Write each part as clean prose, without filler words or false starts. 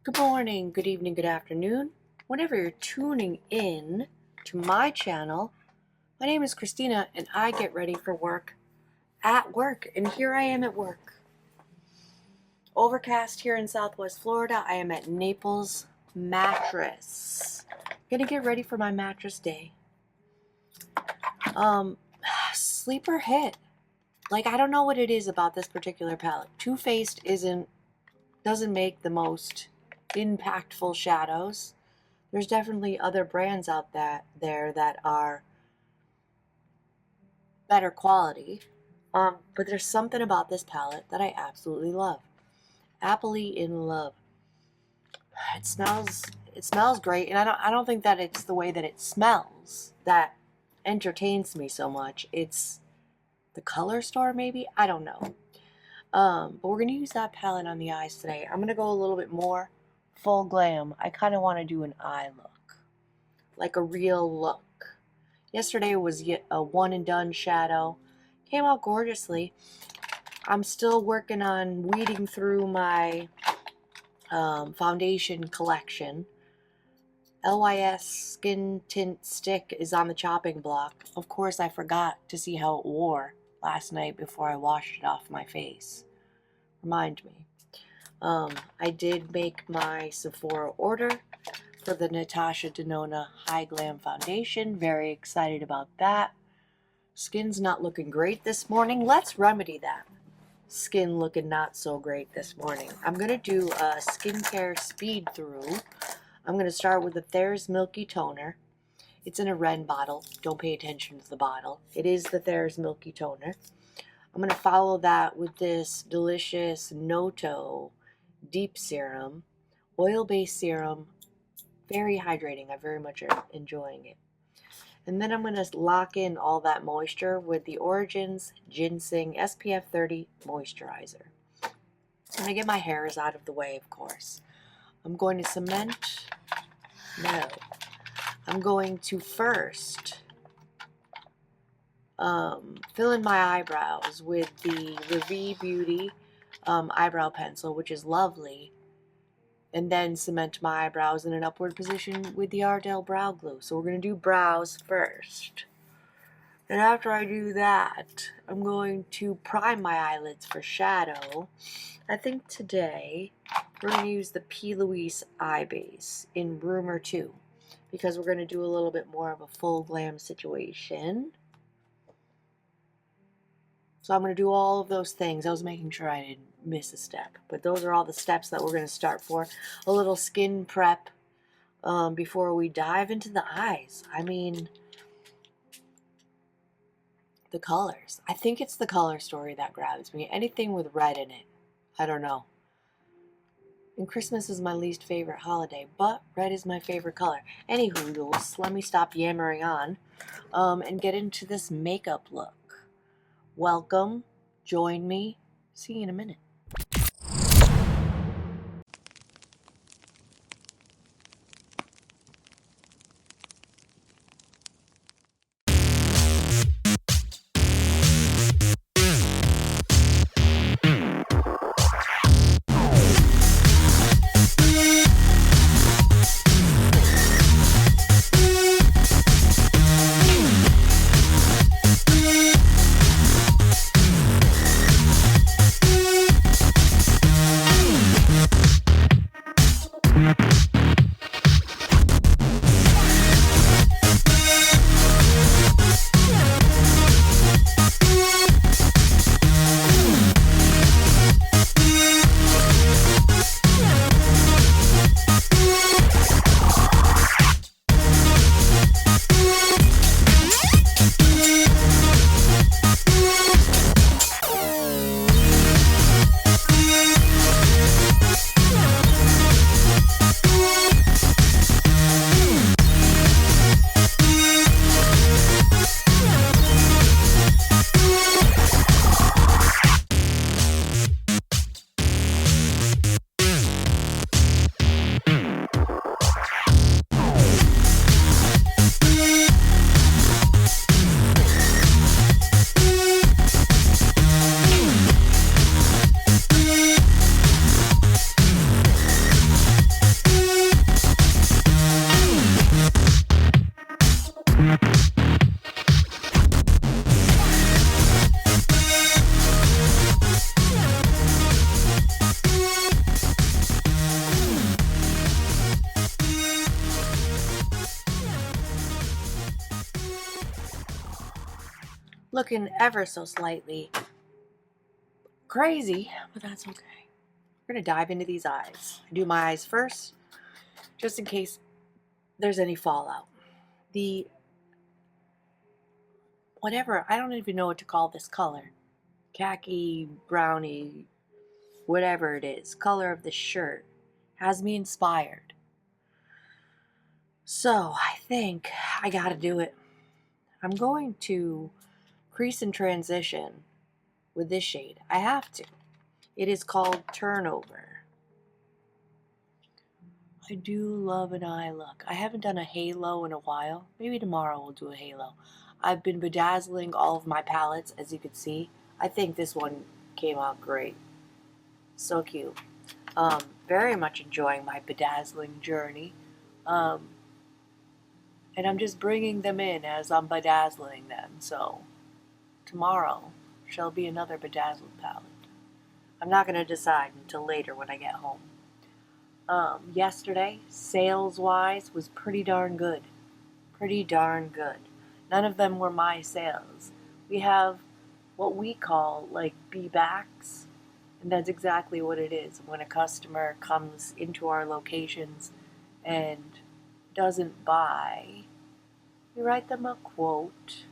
Good morning, good evening, good afternoon. Whenever you're tuning in to my channel, my name is Christina and I get ready for work at work. And here I am at work. Overcast here in Southwest Florida. I am at Naples Mattress. Gonna get ready for my mattress day. Sleeper hit. Like, I don't know what it is about this particular palette. Too Faced doesn't make the most impactful shadows. There's definitely other brands out there that are better quality. But there's something about this palette that I absolutely love. Appley in Love. It smells great, and I don't think that it's the way that it smells that entertains me so much. It's the color store, maybe? I don't know. But we're gonna use that palette on the eyes today. I'm gonna go a little bit more full glam. I kind of want to do an eye look, like a real look. Yesterday was a one and done shadow. Came out gorgeously. I'm still working on weeding through my foundation collection. LYS Skin Tint Stick is on the chopping block. Of course, I forgot to see how it wore last night before I washed it off my face. Remind me. I did make my Sephora order for the Natasha Denona High Glam Foundation. Very excited about that. Skin's not looking great this morning. Let's remedy that. Skin looking not so great this morning. I'm going to do a skincare speed through. I'm going to start with the Thayer's Milky Toner. It's in a Ren bottle. Don't pay attention to the bottle. It is the Thayer's Milky Toner. I'm going to follow that with this delicious Noto Deep Serum, oil-based serum, very hydrating. I'm very much enjoying it. And then I'm going to lock in all that moisture with the Origins Ginseng SPF 30 Moisturizer. I'm going to get my hairs out of the way, of course. I'm going to cement. No. I'm going to first fill in my eyebrows with the Revie Beauty eyebrow pencil, which is lovely, and then cement my eyebrows in an upward position with the Ardell Brow Glue. So we're going to do brows first. And after I do that, I'm going to prime my eyelids for shadow. I think today we're going to use the P. Louise Eye Base in Rumor 2, because we're going to do a little bit more of a full glam situation. So I'm going to do all of those things. I was making sure I didn't miss a step. But those are all the steps that we're going to start for. A little skin prep before we dive into the eyes. I mean, the colors. I think it's the color story that grabs me. Anything with red in it. I don't know. And Christmas is my least favorite holiday, but red is my favorite color. Anywho, let me stop yammering on and get into this makeup look. Welcome. Join me. See you in a minute. Looking ever so slightly crazy, but that's okay. We're going to dive into these eyes. I do my eyes first, just in case there's any fallout. The whatever, I don't even know what to call this color. Khaki, brownie, whatever it is, color of the shirt has me inspired. So I think I gotta do it. I'm going to crease and transition with this shade. I have to. It is called Turnover. I do love an eye look. I haven't done a halo in a while. Maybe tomorrow we'll do a halo. I've been bedazzling all of my palettes, as you can see. I think this one came out great. So cute. Very much enjoying my bedazzling journey. And I'm just bringing them in as I'm bedazzling them. So tomorrow shall be another bedazzled palette. I'm not going to decide until later when I get home. Yesterday, sales-wise, was pretty darn good. Pretty darn good. None of them were my sales. We have what we call like be-backs, and that's exactly what it is. When a customer comes into our locations and doesn't buy, we write them a quote.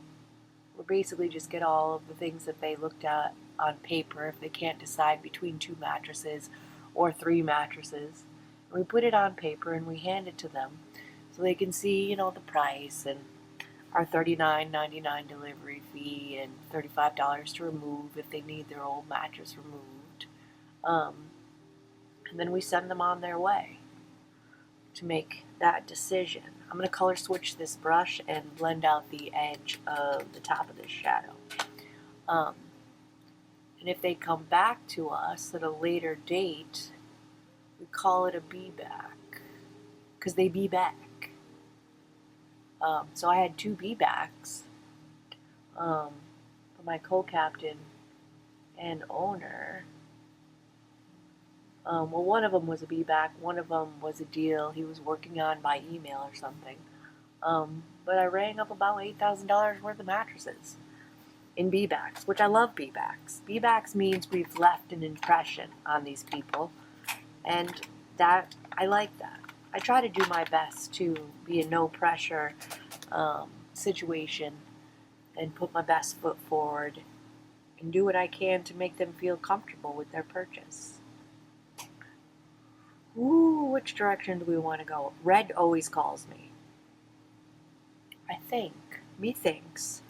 We basically just get all of the things that they looked at on paper if they can't decide between 2 mattresses or 3 mattresses. We put it on paper and we hand it to them so they can see, the price and our $39.99 delivery fee and $35 to remove if they need their old mattress removed. And then we send them on their way to make that decision. I'm going to color switch this brush and blend out the edge of the top of this shadow. And if they come back to us at a later date, we call it a be-back, because they be back. So I had 2 be-backs for my co-captain and owner. Well, one of them was a be-back, one of them was a deal he was working on by email or something. But I rang up about $8,000 worth of mattresses in be-backs, which I love be-backs. Be-backs means we've left an impression on these people. And that, I like that. I try to do my best to be a no-pressure situation and put my best foot forward and do what I can to make them feel comfortable with their purchase. Ooh, which direction do we want to go? Red always calls me. I think, methinks,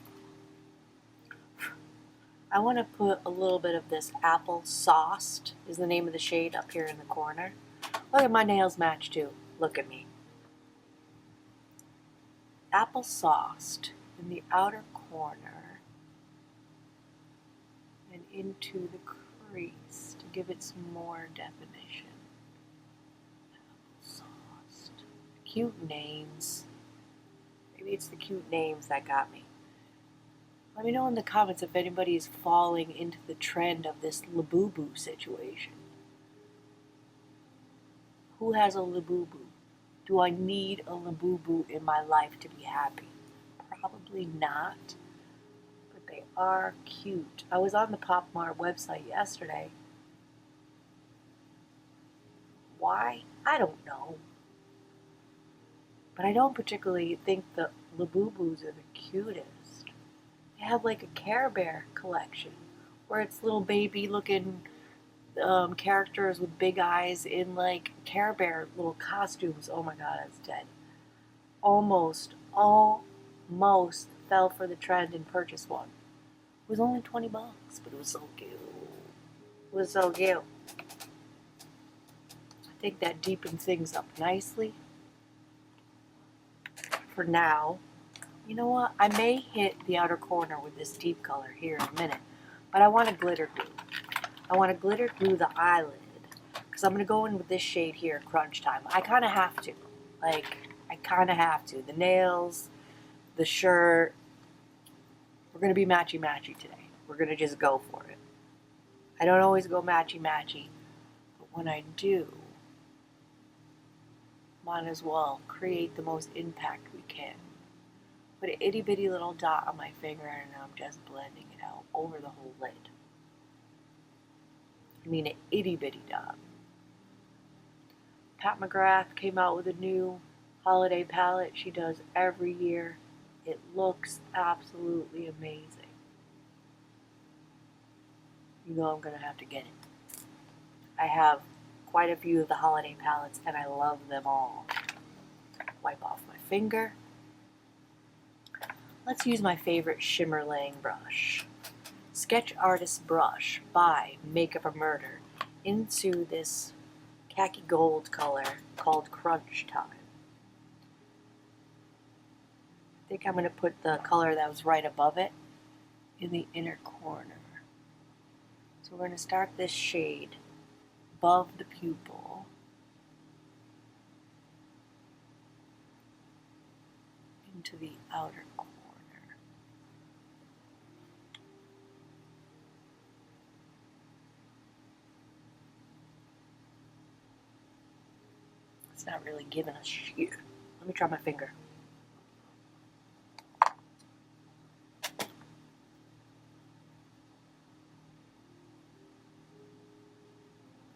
I want to put a little bit of this Apple Sauced, is the name of the shade up here in the corner. Look at my nails match too. Look at me. Apple Sauced in the outer corner and into the crease to give it some more definition. Apple Sauced. Cute names. Maybe it's the cute names that got me. Let me know in the comments if anybody is falling into the trend of this Labubu situation. Who has a Labubu? Do I need a Labubu in my life to be happy? Probably not, but they are cute. I was on the Pop Mart website yesterday. Why? I don't know. But I don't particularly think the Labubus are the cutest. They have like a Care Bear collection where it's little baby looking characters with big eyes in like Care Bear little costumes. Oh my god, I was dead. Almost fell for the trend and purchased one. It was only $20, but it was so cute. It was so cute. I think that deepens things up nicely. For now, you know what? I may hit the outer corner with this deep color here in a minute, but I want to glitter glue. I want to glitter glue the eyelid because I'm going to go in with this shade here, Crunch Time. I kind of have to. I kind of have to. The nails, the shirt. We're going to be matchy-matchy today. We're going to just go for it. I don't always go matchy-matchy, but when I do, might as well create the most impact we can. Put an itty bitty little dot on my finger and I'm just blending it out over the whole lid. I mean an itty bitty dot. Pat McGrath came out with a new holiday palette she does every year. It looks absolutely amazing. You know I'm going to have to get it. I have quite a few of the holiday palettes and I love them all. Wipe off my finger. Let's use my favorite shimmer laying brush. Sketch Artist Brush by Makeup or Murder into this khaki gold color called Crunch Time. I think I'm going to put the color that was right above it in the inner corner. So we're going to start this shade above the pupil. Into the outer corner. It's not really giving us shit. Let me try my finger.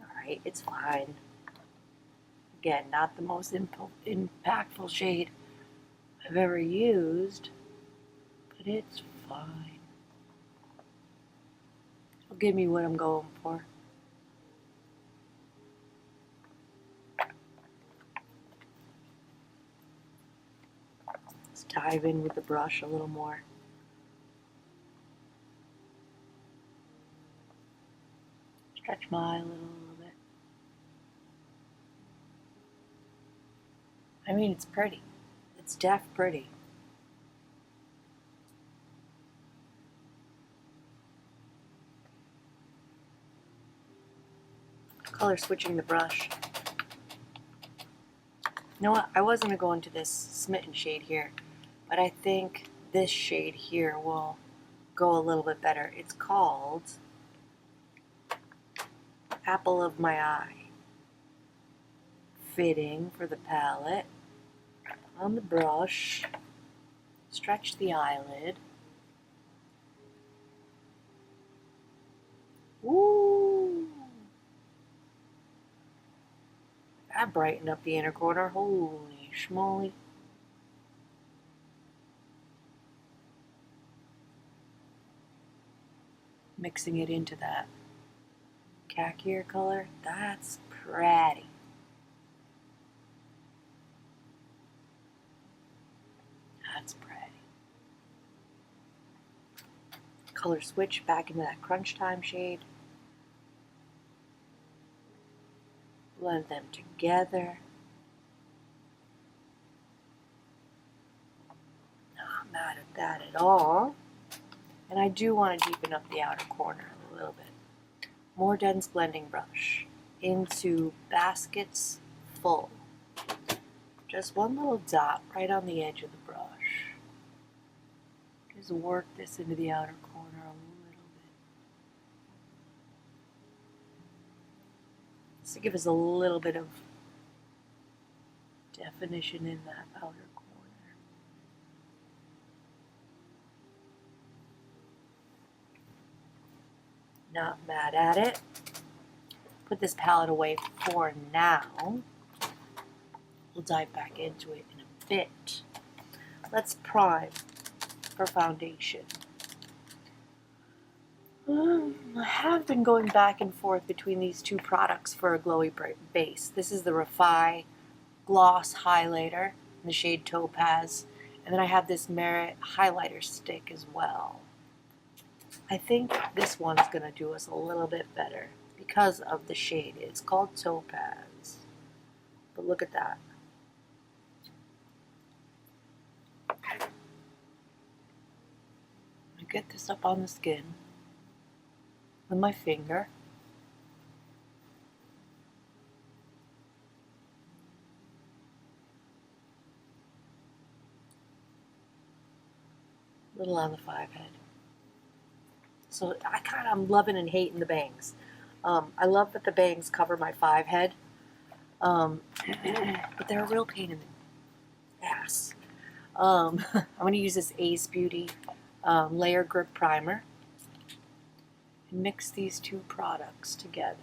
Alright, it's fine. Again, not the most impactful shade I've ever used, but it's fine. It'll give me what I'm going for. Let's dive in with the brush a little more. Stretch my eye a little bit. I mean, it's pretty. It's def pretty. Color switching the brush. You know what? I was going to go into this Smitten shade here, but I think this shade here will go a little bit better. It's called Apple of My Eye. Fitting for the palette. On the brush, stretch the eyelid. Woo! That brightened up the inner corner. Holy schmoly. Mixing it into that khaki color. That's pretty. That's pretty. Color switch back into that Crunch Time shade. Blend them together. Not mad at that at all. And I do want to deepen up the outer corner a little bit. More dense blending brush into Baskets Full. Just one little dot right on the edge of the brush. Just work this into the outer corner a little bit. Just to give us a little bit of definition in that outer corner. Not mad at it. Put this palette away for now. We'll dive back into it in a bit. Let's prime for foundation. I have been going back and forth between these two products for a glowy base. This is the Refi Gloss Highlighter in the shade Topaz. And then I have this Merit highlighter stick as well. I think this one's going to do us a little bit better because of the shade. It's called Topaz. But look at that. I get this up on the skin with my finger. A little on the 5 head. So I'm loving and hating the bangs. I love that the bangs cover my 5 head, but they're a real pain in the ass. I'm going to use this Ace Beauty Layer Grip Primer and mix these two products together.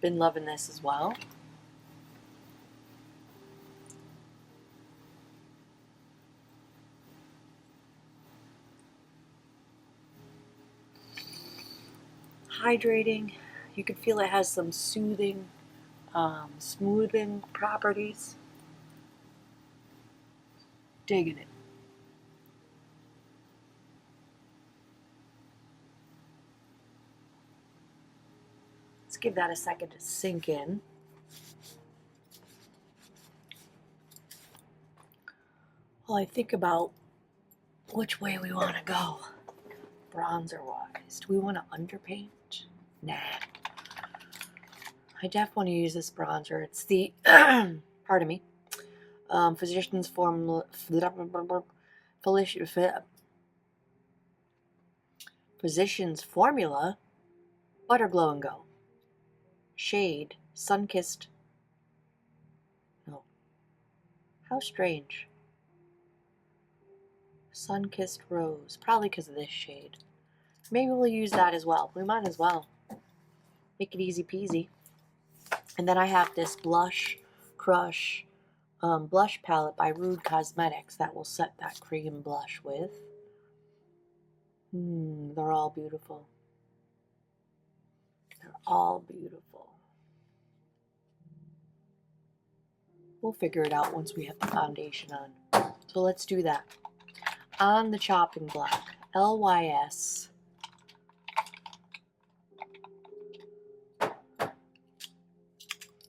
Been loving this as well. Hydrating. You can feel it has some soothing, smoothing properties. Digging it. Let's give that a second to sink in. While I think about which way we want to go, bronzer wise. Do we want to underpaint? Nah. I definitely want to use this bronzer. It's the, pardon me, Physicians Formula, Physicians Formula Butter Glow and Go. Shade Sunkissed. No. How strange. Sunkissed Rose. Probably because of this shade. Maybe we'll use that as well. We might as well. Make it easy peasy. And then I have this Blush Crush blush palette by Rude Cosmetics that will set that cream blush with. They're all beautiful. They're all beautiful. We'll figure it out once we have the foundation on. So let's do that. On the chopping block, LYS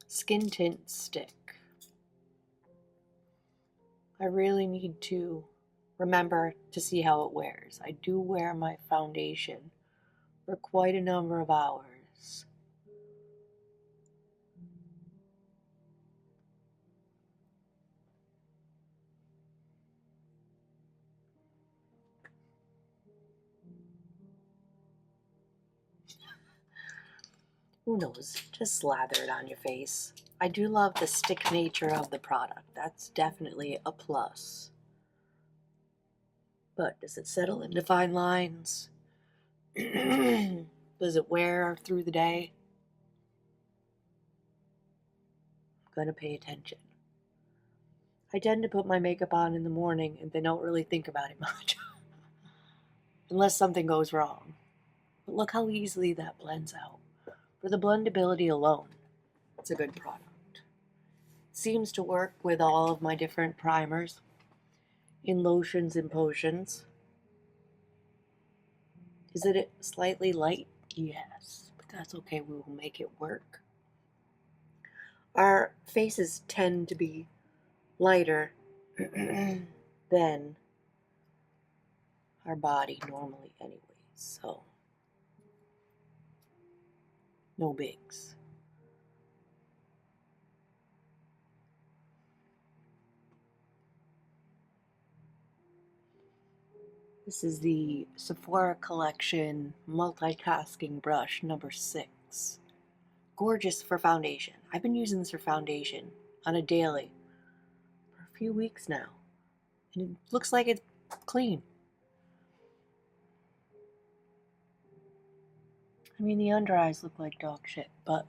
Skin Tint Stick. I really need to remember to see how it wears. I do wear my foundation for quite a number of hours. Who knows? Just slather it on your face. I do love the stick nature of the product. That's definitely a plus. But does it settle into fine lines? Does it wear through the day? I'm gonna pay attention. I tend to put my makeup on in the morning and then don't really think about it much. Unless something goes wrong. But look how easily that blends out. For the blendability alone, it's a good product. It seems to work with all of my different primers in lotions and potions. Is it slightly light? Yes, but that's okay. We will make it work. Our faces tend to be lighter than our body normally anyways, so no bigs. This is the Sephora Collection Multitasking Brush number 6. Gorgeous for foundation. I've been using this for foundation on a daily for a few weeks now. And it looks like it's clean. I mean, the under eyes look like dog shit, but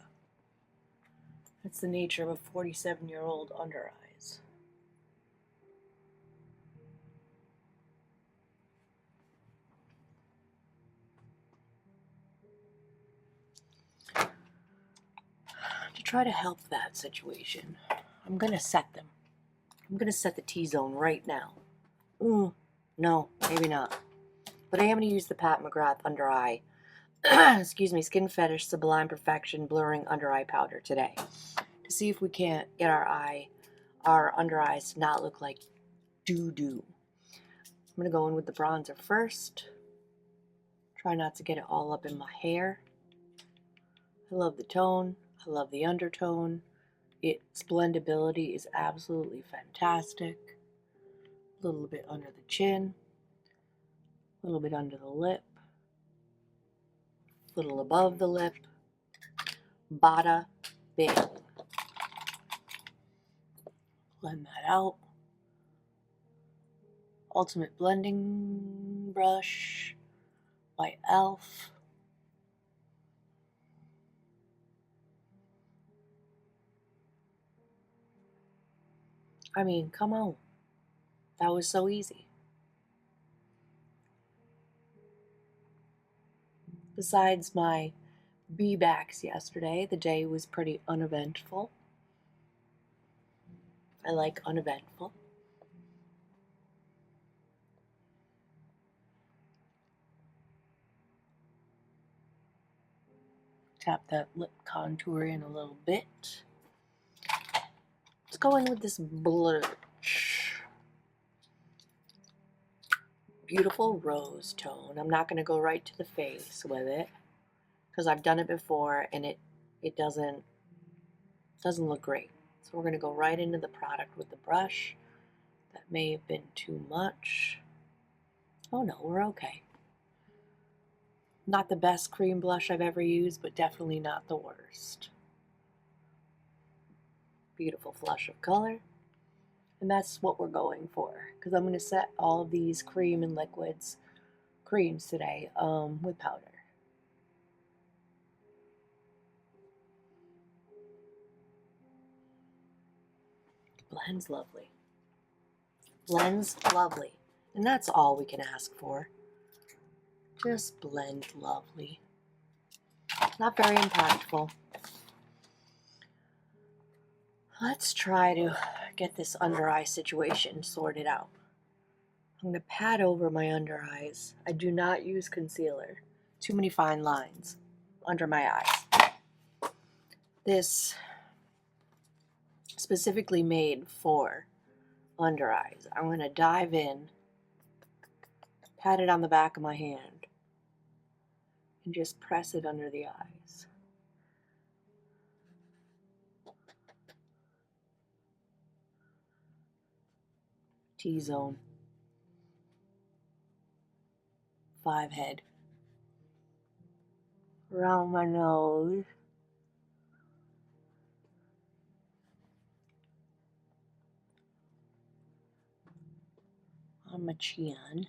that's the nature of a 47-year-old under eyes. To try to help that situation, I'm going to set them. I'm going to set the T-zone right now. No, maybe not. But I am going to use the Pat McGrath under eye, excuse me, Skin Fetish Sublime Perfection Blurring Under Eye Powder today to see if we can't get our under eyes to not look like doo-doo. I'm going to go in with the bronzer first. Try not to get it all up in my hair. I love the tone. I love the undertone. Its blendability is absolutely fantastic. A little bit under the chin. A little bit under the lip. A little above the lip. Bada. Bing. Blend that out. Ultimate Blending Brush by e.l.f. I mean, come on. That was so easy. Besides my bee-backs yesterday, the day was pretty uneventful. I like uneventful. Tap that lip contour in a little bit. Let's go in with this blush. Beautiful rose tone. I'm not going to go right to the face with it because I've done it before and it doesn't look great. So we're going to go right into the product with the brush. That may have been too much. Oh no, we're okay. Not the best cream blush I've ever used, but definitely not the worst. Beautiful flush of color. And that's what we're going for, because I'm going to set all of these cream and creams today with powder. Blends lovely. Blends lovely. And that's all we can ask for. Just blend lovely. Not very impactful. Let's try to get this under eye situation sorted out. I'm going to pat over my under eyes. I do not use concealer. Too many fine lines under my eyes. This specifically made for under eyes. I'm going to dive in, pat it on the back of my hand, and just press it under the eyes. T-zone. 5 head. Around my nose. On my chin.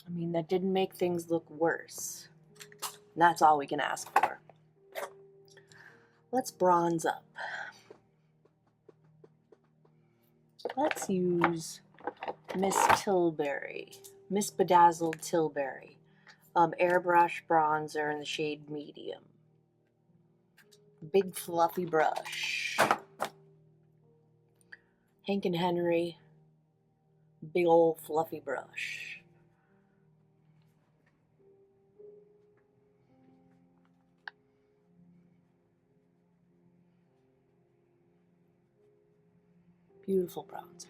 I mean, that didn't make things look worse. And that's all we can ask for. Let's bronze up. Let's use Miss Bedazzled Tilbury Airbrush bronzer in the shade medium. Big fluffy brush. Hank and Henry, big old fluffy brush. Beautiful bronzer.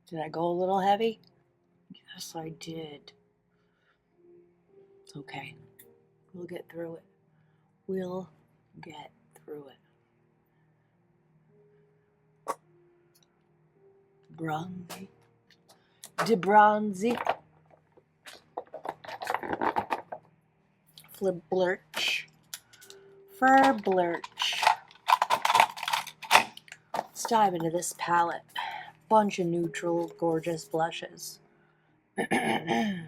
Did I go a little heavy? Yes, I did. It's okay. We'll get through it. We'll get through it. Bronzy. De bronzy. Flip blurch. Fur blurch. Let's dive into this palette. Bunch of neutral, gorgeous blushes. I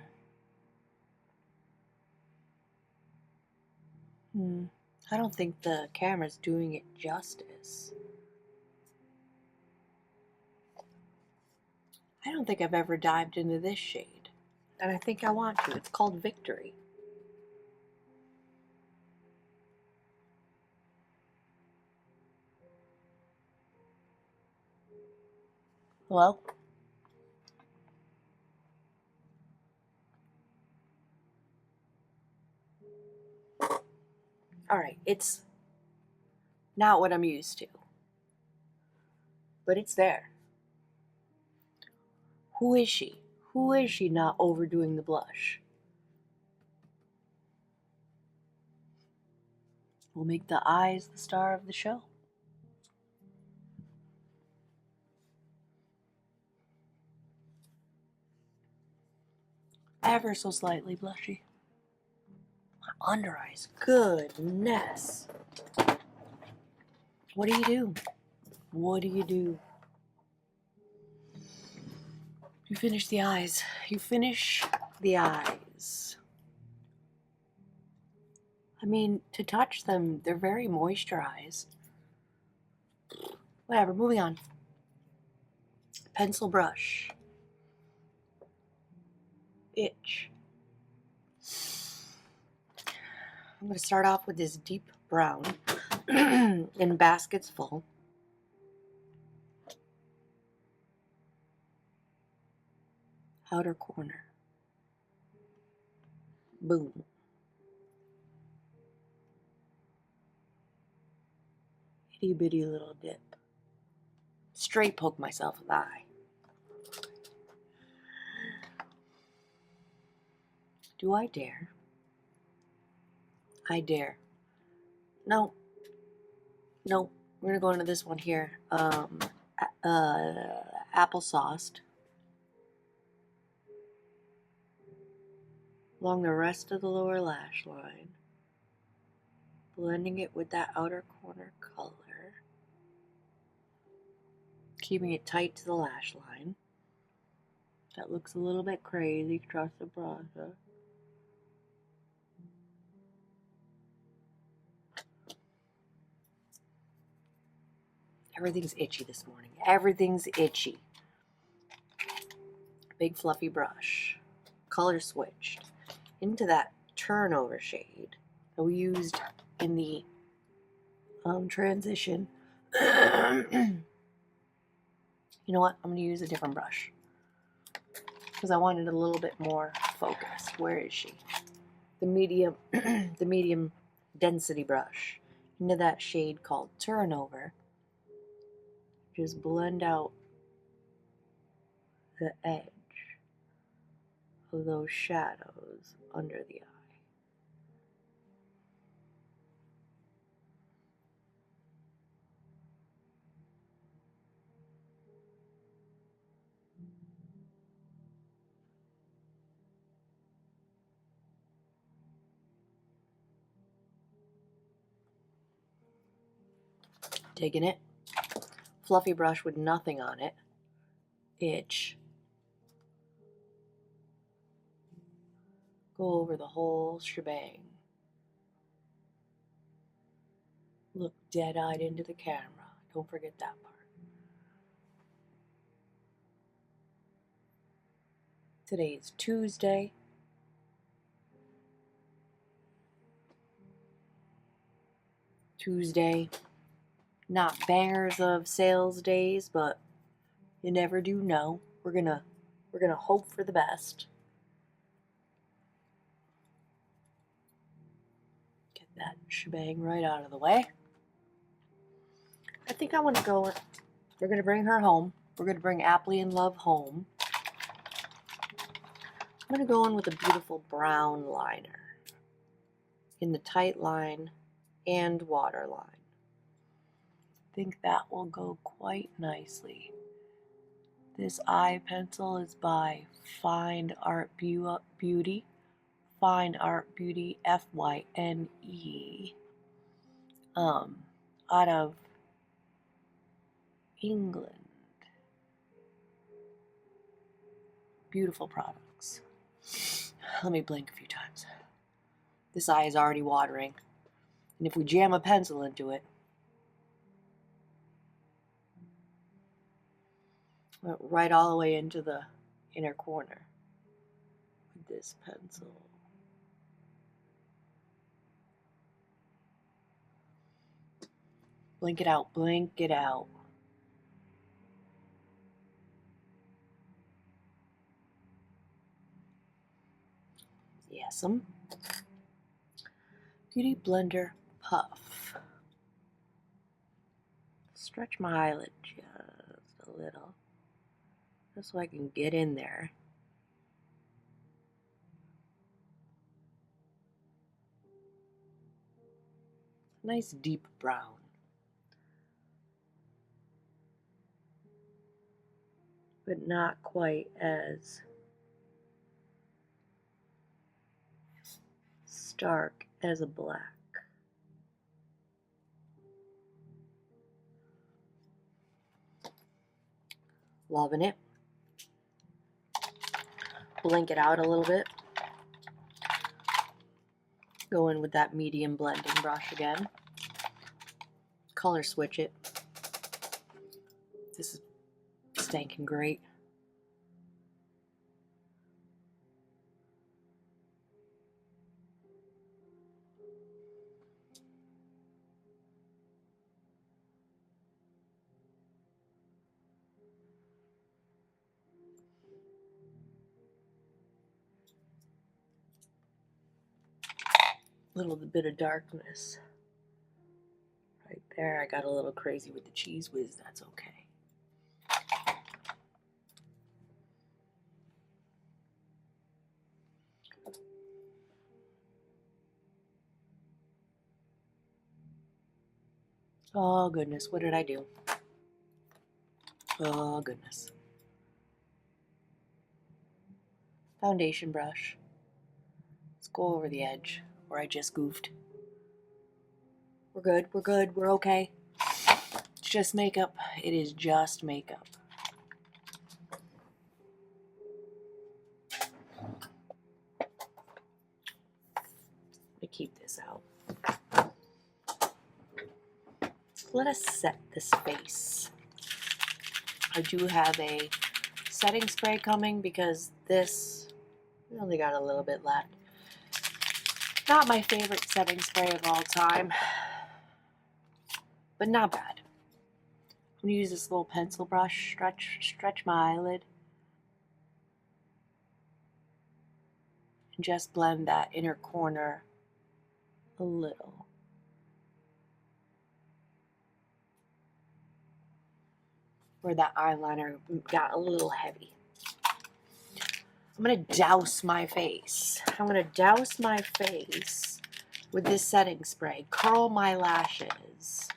don't think the camera's doing it justice. I don't think I've ever dived into this shade. And I think I want to. It's called Victory. Hello? Alright, it's not what I'm used to. But it's there. Who is she? Who is she not overdoing the blush? We'll make the eyes the star of the show. ever so slightly blushy. My under eyes, goodness. What do you do? What do you do? You finish the eyes. You finish the eyes. I mean, to touch them, they're very moisturized. Whatever, moving on. Pencil brush. Itch. I'm going to start off with this deep brown in baskets full. Outer corner. Boom. Itty bitty little dip. Straight poke myself in the eye. Do I dare? I dare. No. No. We're gonna go into this one here. Applesauce. Along the rest of the lower lash line. Blending it with that outer corner color. Keeping it tight to the lash line. That looks a little bit crazy. Trust the process. Everything's itchy this morning. Everything's itchy. Big fluffy brush. Color switched into that turnover shade that we used in the transition. You know what? I'm going to use a different brush because I wanted a little bit more focused. Where is she? The medium, the medium density brush into that shade called Turnover. Just blend out the edge of those shadows under the eye. Taking it. Fluffy brush with nothing on it. Itch. Go over the whole shebang. Look dead-eyed into the camera. Don't forget that part. Today is Tuesday. Not bangers of sales days, but you never do know. We're gonna hope for the best. Get that shebang right out of the way. I think I want to go. We're gonna bring her home. We're gonna bring Appley and Love home. I'm gonna go in with a beautiful brown liner in the tight line and waterline. I think that will go quite nicely. This eye pencil is by Fine Art Beauty. Fine Art Beauty, Fyne. Out of England. Beautiful products. Let me blink a few times. This eye is already watering. And if we jam a pencil into it, right all the way into the inner corner with this pencil. Blink it out, blink it out. Yes'm. Beauty Blender Puff. Stretch my eyelid just a little, just so I can get in there. Nice deep brown. But not quite as dark as a black. Loving it. Blink it out a little bit. Go in with that medium blending brush again. Color switch it. This is stinking great. Little bit of darkness right there. I got a little crazy with the cheese whiz. That's okay. Oh goodness, what did I do? Oh goodness. Foundation brush. Let's go over the edge where I just goofed. We're good, we're good, we're okay. It's just makeup. It is just makeup. Let me keep this out. Let us set this face. I do have a setting spray coming because this, we only got a little bit left. Not my favorite setting spray of all time, but not bad. I'm going to use this little pencil brush, stretch my eyelid, and just blend that inner corner a little. Where that eyeliner got a little heavy. I'm going to douse my face. I'm going to douse my face with this setting spray, curl my lashes,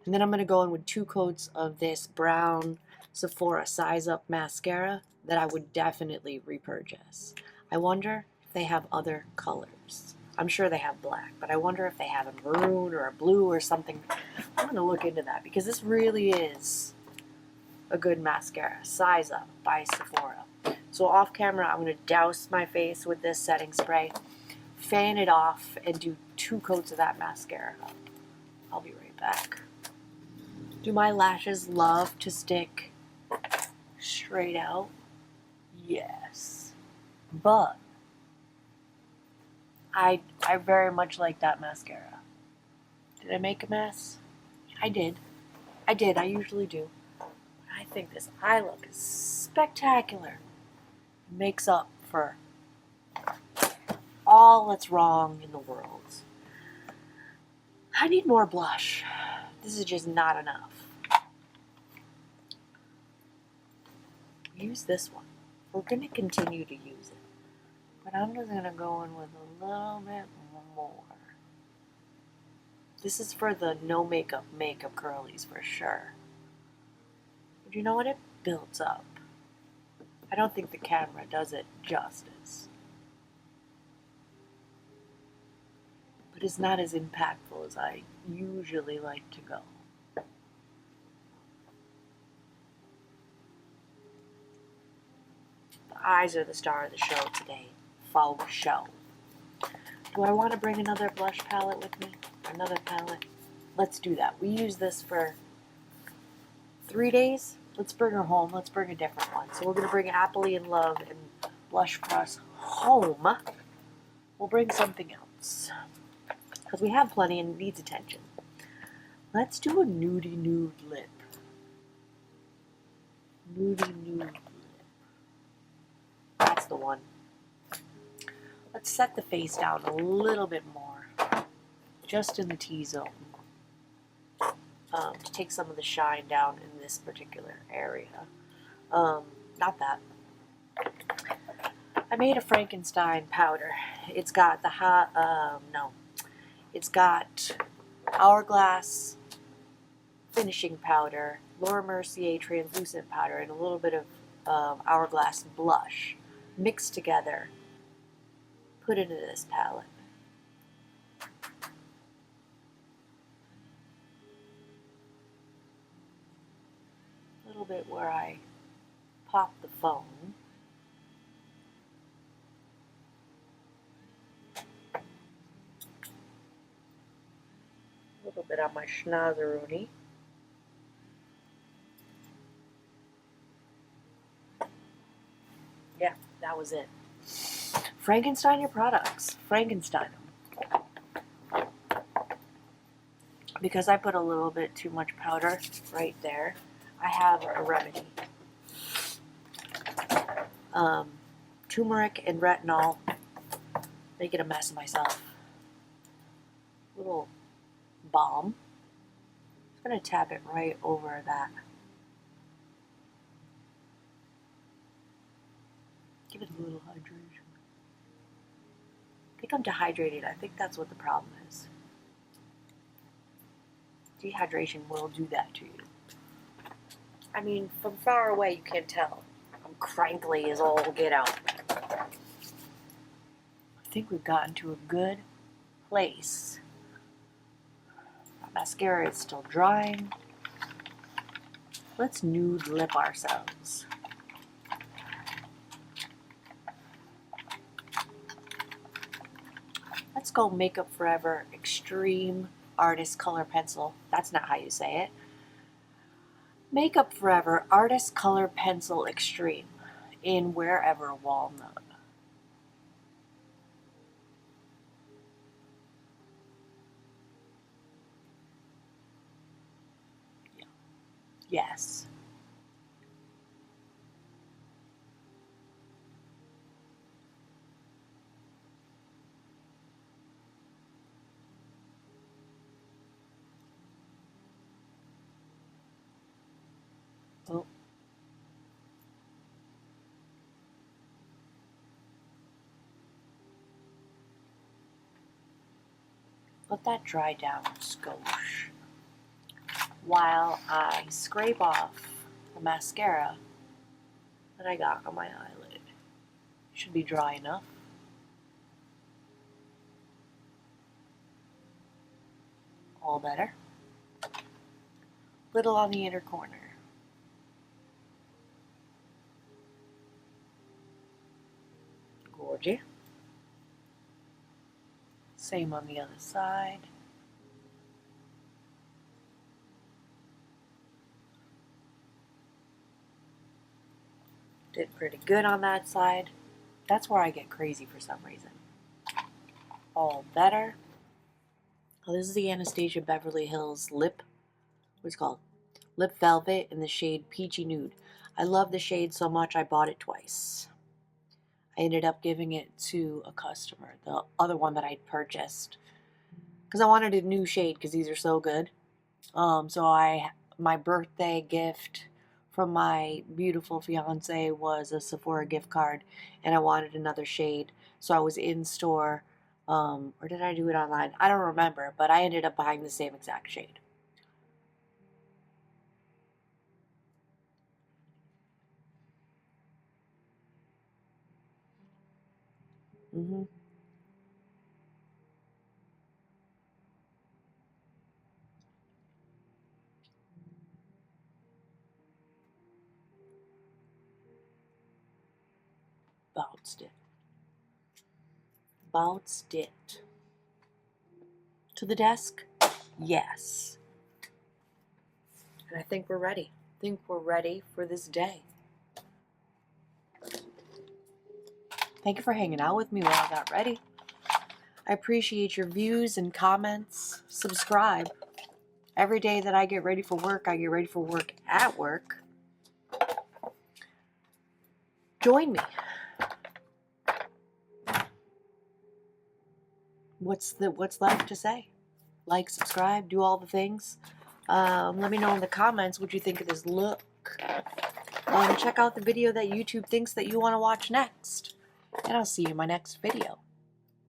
and then I'm going to go in with 2 coats of this brown Sephora Size Up mascara that I would definitely repurchase. I wonder if they have other colors. I'm sure they have black, but I wonder if they have a maroon or a blue or something. I'm going to look into that because this really is a good mascara. Size Up by Sephora. So off camera, I'm going to douse my face with this setting spray, fan it off, and do 2 coats of that mascara. I'll be right back. Do my lashes love to stick straight out? Yes. But I very much like that mascara. Did I make a mess? I did. I usually do. I think this eye look is spectacular. It makes up for all that's wrong in the world. I need more blush. This is just not enough. Use this one. We're going to continue to use it. But I'm just going to go in with a little bit more. This is for the no makeup curlies for sure. But you know what? It builds up. I don't think the camera does it justice. But it's not as impactful as I usually like to go. The eyes are the star of the show today. Faux show. Do I want to bring another blush palette with me? Another palette? Let's do that. We use this for 3 days. Let's bring her home. Let's bring a different one. So we're going to bring Appley and Love and Blush Cross home. We'll bring something else. Because we have plenty and it needs attention. Let's do a nudie nude lip. Nudie nude lip. That's the one. Let's set the face down a little bit more. Just in the T-zone. To take some of the shine down in this particular area. Not that. I made a Frankenstein powder. It's got the It's got Hourglass finishing powder, Laura Mercier translucent powder, and a little bit of Hourglass blush mixed together. Put into this palette. bit where I pop the phone. A little bit on my schnozzeroonie. Yeah, that was it. Frankenstein your products. Frankenstein them. Because I put a little bit too much powder right there, I have a remedy. Turmeric and retinol. Making a mess of myself. Little balm. I'm going to tap it right over that. Give it a little hydration. I think I'm dehydrated. I think that's what the problem is. Dehydration will do that to you. I mean, from far away you can't tell. I'm crankly as all get out. I think we've gotten to a good place. My mascara is still drying. Let's nude lip ourselves. Let's go Makeup Forever Extreme Artist Color Pencil. That's not how you say it. Makeup Forever Artist Color Pencil Extreme in Wherever Walnut. Yeah. Yes. Oh. Let that dry down a skosh while I scrape off the mascara that I got on my eyelid. Should be dry enough. All better. Little on the inner corner. Gorgeous. Same on the other side. Did pretty good on that side. That's where I get crazy for some reason. All better. Oh, this is the Anastasia Beverly Hills Lip. What's it called? Lip Velvet in the shade Peachy Nude. I love the shade so much I bought it twice. I ended up giving it to a customer, the other one that I purchased, because I wanted a new shade because these are so good. My birthday gift from my beautiful fiance was a Sephora gift card, and I wanted another shade, so I was in store, or did I do it online? I don't remember, but I ended up buying the same exact shade. Bounced it. Bounced it. To the desk? Yes. And I think we're ready. I think we're ready for this day. Thank you for hanging out with me while I got ready. I appreciate your views and comments. Subscribe. Every day that I get ready for work, I get ready for work at work. Join me. What's left to say? Like, subscribe, do all the things. Let me know in the comments what you think of this look. Check out the video that YouTube thinks that you want to watch next. And I'll see you in my next video.